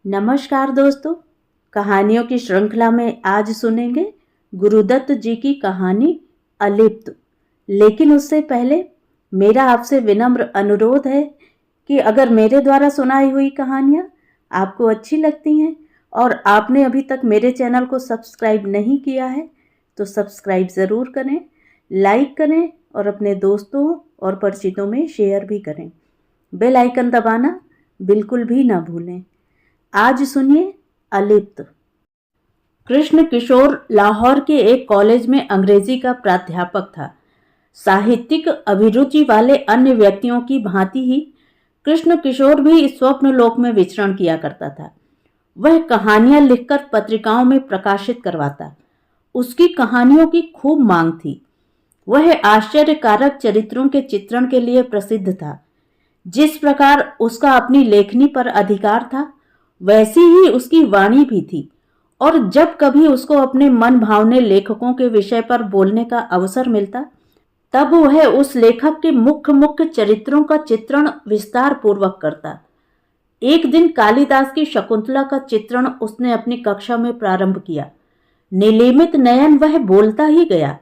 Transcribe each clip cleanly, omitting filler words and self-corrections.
नमस्कार दोस्तों। कहानियों की श्रृंखला में आज सुनेंगे गुरुदत्त जी की कहानी अलिप्त। लेकिन उससे पहले मेरा आपसे विनम्र अनुरोध है कि अगर मेरे द्वारा सुनाई हुई कहानियाँ आपको अच्छी लगती हैं और आपने अभी तक मेरे चैनल को सब्सक्राइब नहीं किया है तो सब्सक्राइब ज़रूर करें, लाइक करें और अपने दोस्तों और परिचितों में शेयर भी करें। बेल आइकन दबाना बिल्कुल भी ना भूलें। आज सुनिए अलिप्त। कृष्ण किशोर लाहौर के एक कॉलेज में अंग्रेजी का प्राध्यापक था। साहित्यिक अभिरुचि वाले अन्य व्यक्तियों की भांति ही कृष्ण किशोर भी स्वप्न लोक में विचरण किया करता था। वह कहानियां लिखकर पत्रिकाओं में प्रकाशित करवाता। उसकी कहानियों की खूब मांग थी। वह आश्चर्यकारक चरित्रों के चित्रण के लिए प्रसिद्ध था। जिस प्रकार उसका अपनी लेखनी पर अधिकार था, वैसी ही उसकी वाणी भी थी और जब कभी उसको अपने मन भावने लेखकों के विषय पर बोलने का अवसर मिलता, तब वह उस लेखक के मुख्य मुख्य चरित्रों का चित्रण विस्तार पूर्वक करता। एक दिन कालिदास की शकुंतला का चित्रण उसने अपनी कक्षा में प्रारंभ किया। निलीमित नयन वह बोलता ही गया।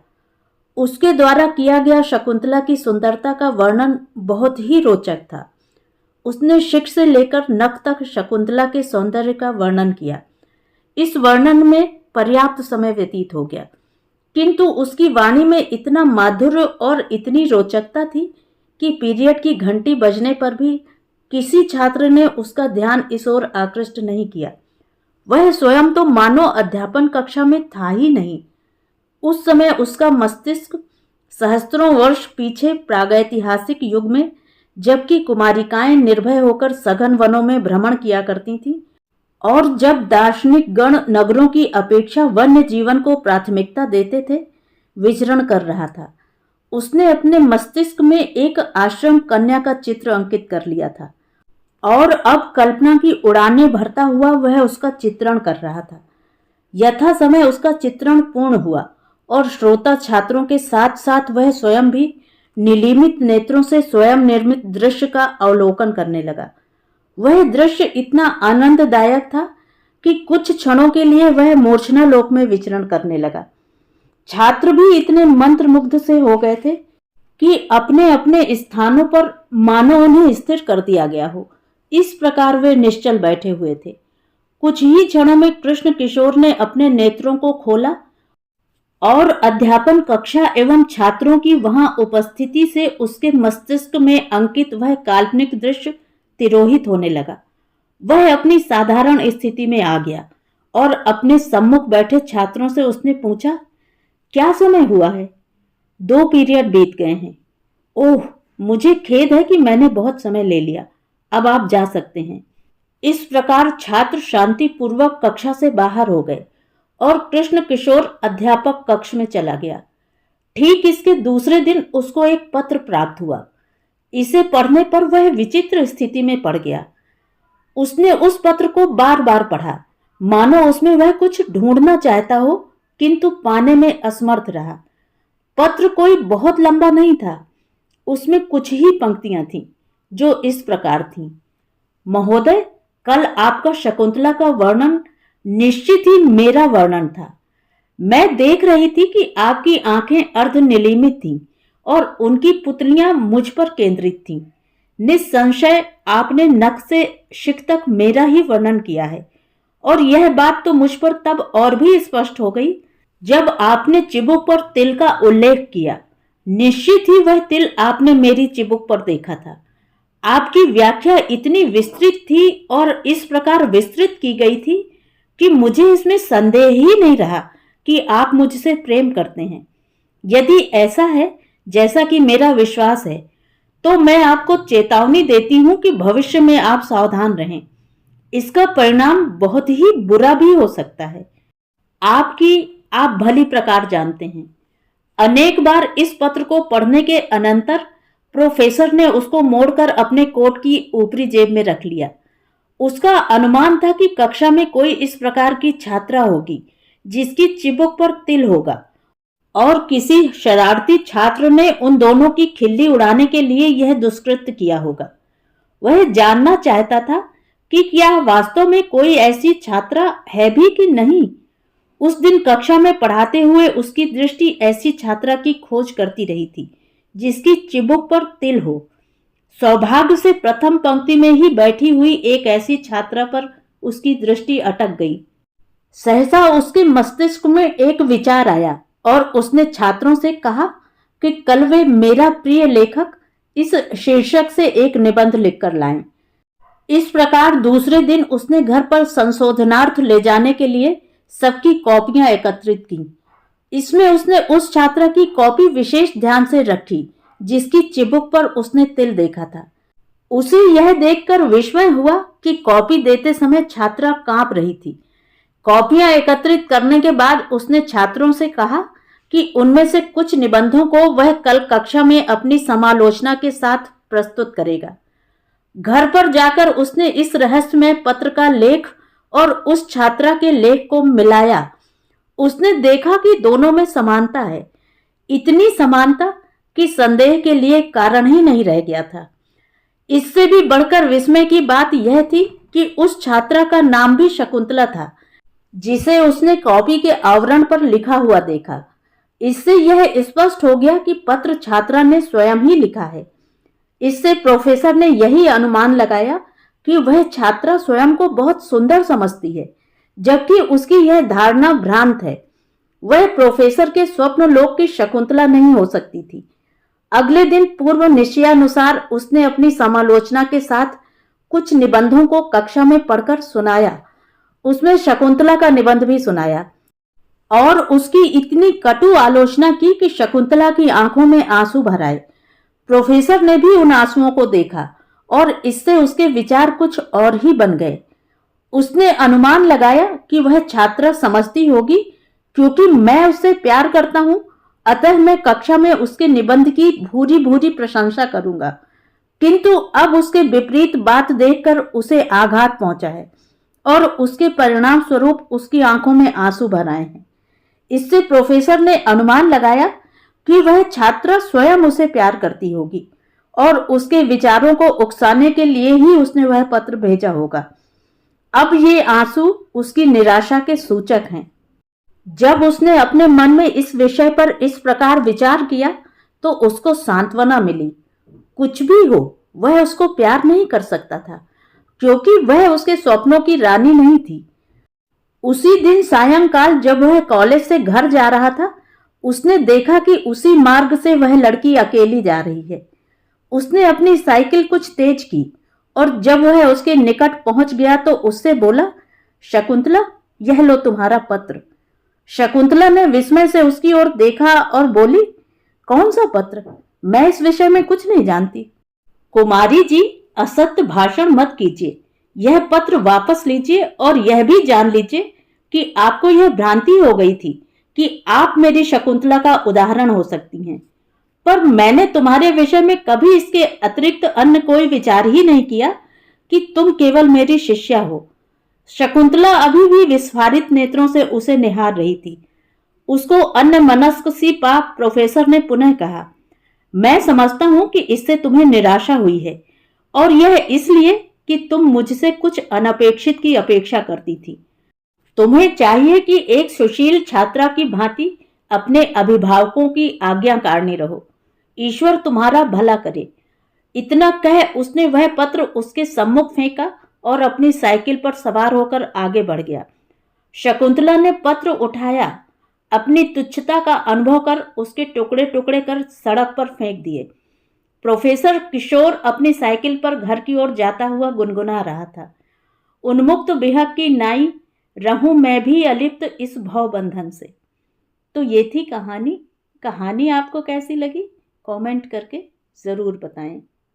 उसके द्वारा किया गया शकुंतला की सुंदरता का वर्णन बहुत ही रोचक था। उसने शिख से लेकर नख तक शकुंतला के सौंदर्य का वर्णन किया। इस वर्णन में पर्याप्त समय व्यतीत हो गया, किंतु उसकी वाणी में इतना माधुर्य और इतनी रोचकता थी कि पीरियड की घंटी बजने पर भी किसी छात्र ने उसका ध्यान इस ओर आकृष्ट नहीं किया। वह स्वयं तो मानो अध्यापन कक्षा में था ही नहीं। उस समय उसका मस्तिष्क सहस्त्रों वर्ष पीछे प्रागैतिहासिक युग में, जबकि कुमारिकाएं निर्भय होकर सघन वनों में भ्रमण किया करती थीं और जब दार्शनिक गण नगरों की अपेक्षा वन्य जीवन को प्राथमिकता देते थे, विचरण कर रहा था। उसने अपने मस्तिष्क में एक आश्रम कन्या का चित्र अंकित कर लिया था और अब कल्पना की उड़ानें भरता हुआ वह उसका चित्रण कर रहा था। यथा समय उसका चित्रण पूर्ण हुआ और श्रोता छात्रों के साथ साथ वह स्वयं भी निलीमित नेत्रों से स्वयं निर्मित दृश्य का अवलोकन करने लगा। वह दृश्य इतना आनंददायक था कि कुछ क्षणों के लिए वह मूर्छना लोक में विचरण करने लगा। छात्र भी इतने मंत्रमुग्ध से हो गए थे कि अपने अपने स्थानों पर मानो उन्हें स्थिर कर दिया गया हो, इस प्रकार वे निश्चल बैठे हुए थे। कुछ ही क्षणों में कृष्ण किशोर ने अपने नेत्रों को खोला और अध्यापन कक्षा एवं छात्रों की वहां उपस्थिति से उसके मस्तिष्क में अंकित वह काल्पनिक दृश्य तिरोहित होने लगा। वह अपनी साधारण स्थिति में आ गया और अपने सम्मुख बैठे छात्रों से उसने पूछा, क्या समय हुआ है? 2 पीरियड बीत गए हैं। ओह, मुझे खेद है कि मैंने बहुत समय ले लिया। अब आप जा सकते हैं। इस प्रकार छात्र शांतिपूर्वक कक्षा से बाहर हो गए और कृष्ण किशोर अध्यापक कक्ष में चला गया। ठीक इसके दूसरे दिन उसको एक पत्र प्राप्त हुआ। इसे पढ़ने पर वह विचित्र स्थिति में पड़ गया। उसने उस पत्र को बार बार पढ़ा, मानो उसमें वह कुछ ढूंढना चाहता हो, किंतु पाने में असमर्थ रहा। पत्र कोई बहुत लंबा नहीं था। उसमें कुछ ही पंक्तियां थीं जो इस प्रकार थीं। महोदय, कल आपका शकुंतला का वर्णन निश्चित ही मेरा वर्णन था। मैं देख रही थी कि आपकी आंखें अर्ध निलीमित थीं और उनकी पुतलियां मुझ पर केंद्रित थीं। निस्संशय आपने नख से शिख तक मेरा ही वर्णन किया है और यह बात तो मुझ पर तब और भी स्पष्ट हो गई जब आपने चिबुक पर तिल का उल्लेख किया। निश्चित ही वह तिल आपने मेरी चिबुक पर देखा था। आपकी व्याख्या इतनी विस्तृत थी और इस प्रकार विस्तृत की गई थी कि मुझे इसमें संदेह ही नहीं रहा कि आप मुझसे प्रेम करते हैं। यदि ऐसा है जैसा कि मेरा विश्वास है, तो मैं आपको चेतावनी देती हूं कि भविष्य में आप सावधान रहें। इसका परिणाम बहुत ही बुरा भी हो सकता है। आप भली प्रकार जानते हैं। अनेक बार इस पत्र को पढ़ने के अनंतर प्रोफेसर ने उसको मोड़कर अपने कोट की ऊपरी जेब में रख लिया। उसका अनुमान था कि कक्षा में कोई इस प्रकार की छात्रा होगी जिसकी चिबुक पर तिल होगा और किसी शरारती छात्र ने उन दोनों की खिल्ली उड़ाने के लिए यह दुष्कृत्य किया होगा। वह जानना चाहता था कि क्या वास्तव में कोई ऐसी छात्रा है भी कि नहीं। उस दिन कक्षा में पढ़ाते हुए उसकी दृष्टि ऐसी छात्रा की खोज करती रही थी जिसकी चिबुक पर तिल हो। सौभाग्य से प्रथम पंक्ति में ही बैठी हुई एक ऐसी छात्रा पर उसकी दृष्टि अटक गई। सहसा उसके मस्तिष्क में एक विचार आया और उसने छात्रों से कहा कि कल वे मेरा प्रिय लेखक इस शीर्षक से एक निबंध लिखकर लाएं। इस प्रकार दूसरे दिन उसने घर पर संशोधनार्थ ले जाने के लिए सबकी कॉपियां एकत्रित की। इसमें उसने उस छात्रा की कॉपी विशेष ध्यान से रखी जिसकी चिबुक पर उसने तिल देखा था। उसे यह देखकर विस्मय हुआ कि कॉपी देते समय छात्रा कांप रही थी। कॉपियां एकत्रित करने के बाद उसने छात्रों से कहा कि उनमें से कुछ निबंधों को वह कल कक्षा में अपनी समालोचना के साथ प्रस्तुत करेगा। घर पर जाकर उसने इस रहस्यमय पत्र का लेख और उस छात्रा के लेख को मिलाया। उसने देखा कि दोनों में समानता है, इतनी समानता कि संदेह के लिए कारण ही नहीं रह गया था। इससे भी बढ़कर विस्मय की बात यह थी कि उस छात्रा का नाम भी शकुंतला था जिसे उसने कॉपी के आवरण पर लिखा हुआ देखा। इससे यह स्पष्ट हो गया कि पत्र छात्रा ने स्वयं ही लिखा है। इससे प्रोफेसर ने यही अनुमान लगाया कि वह छात्रा स्वयं को बहुत सुंदर समझती है, जबकि उसकी यह धारणा भ्रांत है। वह प्रोफेसर के स्वप्न लोक की शकुंतला नहीं हो सकती थी। अगले दिन पूर्व निश्चयानुसार उसने अपनी समालोचना के साथ कुछ निबंधों को कक्षा में पढ़कर सुनाया। उसमें शकुंतला का निबंध भी सुनाया और उसकी इतनी कटु आलोचना की कि शकुंतला की आंखों में आंसू भर आए। प्रोफेसर ने भी उन आंसुओं को देखा और इससे उसके विचार कुछ और ही बन गए। उसने अनुमान लगाया कि वह छात्रा समझती होगी क्योंकि मैं उससे प्यार करता हूं, अतः मैं कक्षा में उसके निबंध की भूरी भूरी प्रशंसा करूंगा। किंतु अब उसके विपरीत बात देखकर उसे आघात पहुंचा है और उसके परिणाम स्वरूप उसकी आंखों में आंसू भर आए हैं। इससे प्रोफेसर ने अनुमान लगाया कि वह छात्रा स्वयं उसे प्यार करती होगी और उसके विचारों को उकसाने के लिए ही उसने वह पत्र भेजा होगा। अब ये आंसू उसकी निराशा के सूचक हैं। जब उसने अपने मन में इस विषय पर इस प्रकार विचार किया तो उसको सांत्वना मिली। कुछ भी हो, वह उसको प्यार नहीं कर सकता था क्योंकि वह उसके स्वप्नों की रानी नहीं थी। उसी दिन सायंकाल जब वह कॉलेज से घर जा रहा था, उसने देखा कि उसी मार्ग से वह लड़की अकेली जा रही है। उसने अपनी साइकिल कुछ तेज की और जब वह उसके निकट पहुंच गया तो उससे बोला, शकुंतला, यह लो तुम्हारा पत्र। शकुंतला ने विस्मय से उसकी ओर देखा और बोली, कौन सा पत्र? मैं इस विषय में कुछ नहीं जानती। कुमारी जी, असत्य भाषण मत कीजिए। यह पत्र वापस लीजिए और यह भी जान लीजिए कि आपको यह भ्रांति हो गई थी कि आप मेरी शकुंतला का उदाहरण हो सकती हैं। पर मैंने तुम्हारे विषय में कभी इसके अतिरिक्त अन्य कोई विचार ही नहीं किया कि तुम केवल मेरी शिष्या हो। शकुंतला अभी भी विस्फारित नेत्रों से उसे निहार रही थी। उसको अन्य मनस्क सी पा प्रोफेसर ने पुनः कहा, मैं समझता हूं कि इससे तुम्हें निराशा हुई है और यह इसलिए कि तुम मुझसे कुछ अनपेक्षित की अपेक्षा करती थी। तुम्हें चाहिए कि एक सुशील छात्रा की भांति अपने अभिभावकों की आज्ञाकारिणी रहो। ईश्वर तुम्हारा भला करे। इतना कह उसने वह पत्र उसके सम्मुख फेंका और अपनी साइकिल पर सवार होकर आगे बढ़ गया। शकुंतला ने पत्र उठाया, अपनी तुच्छता का अनुभव कर उसके टुकड़े टुकड़े कर सड़क पर फेंक दिए। प्रोफेसर किशोर अपनी साइकिल पर घर की ओर जाता हुआ गुनगुना रहा था, उन्मुक्त विहग की नाई, रहूं मैं भी अलिप्त इस भव बंधन से। तो ये थी कहानी। कहानी आपको कैसी लगी कमेंट करके ज़रूर बताएं।